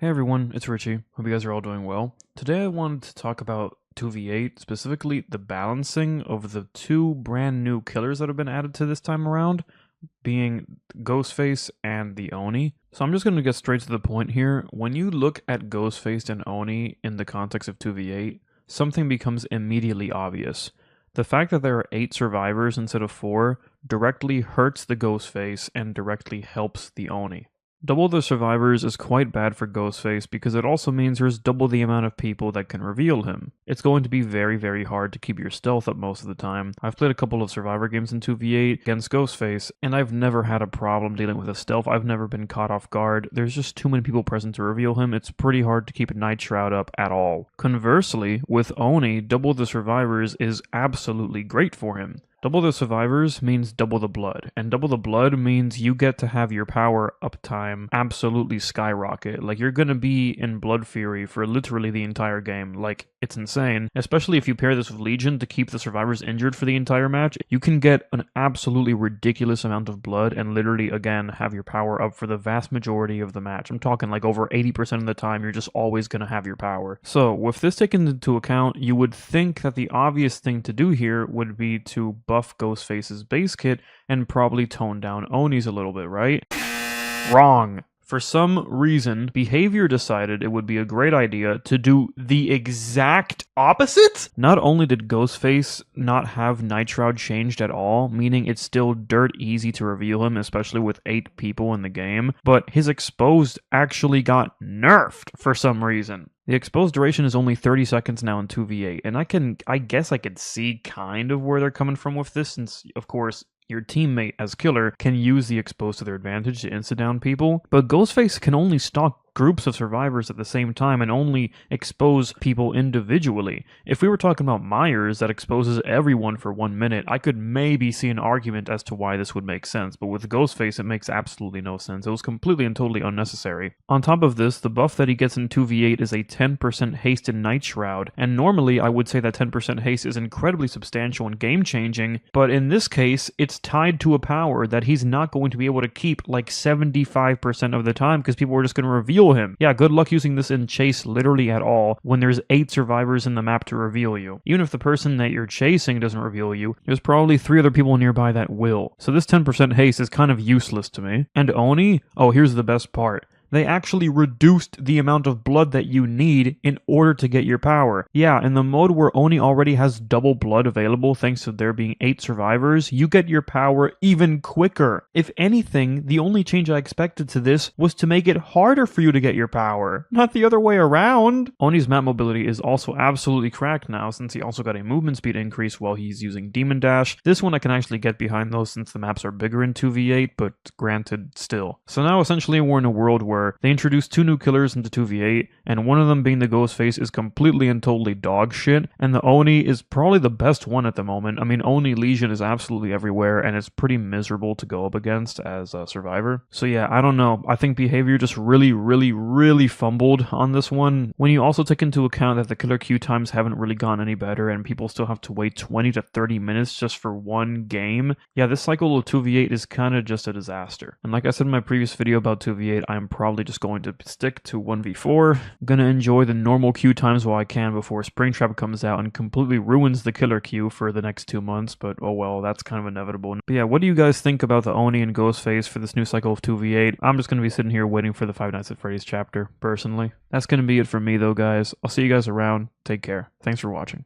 Hey everyone, it's Richie. Hope you guys are all doing well. Today I wanted to talk about 2v8, specifically the balancing of the two brand new killers that have been added to this time around, being Ghostface and the Oni. So I'm just going to get straight to the point here. When you look at Ghostface and Oni in the context of 2v8, something becomes immediately obvious. The fact that there are 8 survivors instead of 4 directly hurts the Ghostface and directly helps the Oni. Double the survivors is quite bad for Ghostface because it also means there's double the amount of people that can reveal him. It's going to be very hard to keep your stealth up most of the time. I've played a couple of survivor games in 2v8 against Ghostface, and I've never had a problem dealing with his stealth. I've never been caught off guard. There's just too many people present to reveal him. It's pretty hard to keep a Night Shroud up at all. Conversely, with Oni, double the survivors is absolutely great for him. Double the survivors means double the blood, and double the blood means you get to have your power uptime absolutely skyrocket. Like, you're gonna be in Blood Fury for literally the entire game. Like, it's insane. Especially if you pair this with Legion to keep the survivors injured for the entire match, you can get an absolutely ridiculous amount of blood and literally, again, have your power up for the vast majority of the match. I'm talking like over 80% of the time, you're just always gonna have your power. So, with this taken into account, you would think that the obvious thing to do here would be to buff Ghostface's base kit and probably tone down Oni's a little bit, right? Wrong. For some reason, Behavior decided it would be a great idea to do the exact opposite? Not only did Ghostface not have Night Shroud changed at all, meaning it's still dirt easy to reveal him, especially with 8 people in the game, but his exposed actually got nerfed for some reason. The exposed duration is only 30 seconds now in 2v8, and I guess I could see kind of where they're coming from with this, since, of course, your teammate as killer can use the exposed to their advantage to insta-down people, but Ghostface can only stalk groups of survivors at the same time and only expose people individually. If we were talking about Myers that exposes everyone for 1 minute, I could maybe see an argument as to why this would make sense, but with Ghostface it makes absolutely no sense. It was completely and totally unnecessary. On top of this, the buff that he gets in 2v8 is a 10% haste in Night Shroud, and normally I would say that 10% haste is incredibly substantial and game-changing, but in this case, it's tied to a power that he's not going to be able to keep like 75% of the time because people are just going to reveal him. Yeah, good luck using this in chase literally at all when there's 8 survivors in the map to reveal you. Even if the person that you're chasing doesn't reveal you, there's probably 3 other people nearby that will. So this 10% haste is kind of useless to me. And Oni? Oh, here's the best part. They actually reduced the amount of blood that you need in order to get your power. Yeah, in the mode where Oni already has double blood available thanks to there being 8 survivors, you get your power even quicker. If anything, the only change I expected to this was to make it harder for you to get your power, not the other way around. Oni's map mobility is also absolutely cracked now since he also got a movement speed increase while he's using Demon Dash. This one I can actually get behind though since the maps are bigger in 2v8, but granted still. So now essentially we're in a world where they introduced 2 new killers into 2v8, and one of them being the Ghostface is completely and totally dog shit, and the Oni is probably the best one at the moment. I mean, Oni Legion is absolutely everywhere, and it's pretty miserable to go up against as a survivor. So yeah, I don't know. I think Behavior just really fumbled on this one. When you also take into account that the killer queue times haven't really gotten any better, and people still have to wait 20 to 30 minutes just for one game, yeah, this cycle of 2v8 is kind of just a disaster. And like I said in my previous video about 2v8, I'm probably just going to stick to 1v4. I'm gonna enjoy the normal queue times while I can before Springtrap comes out and completely ruins the killer queue for the next 2 months, but oh well, that's kind of inevitable. But yeah, what do you guys think about the Oni and Ghostface for this new cycle of 2v8? I'm just gonna be sitting here waiting for the Five Nights at Freddy's chapter, personally. That's gonna be it for me though, guys. I'll see you guys around. Take care. Thanks for watching.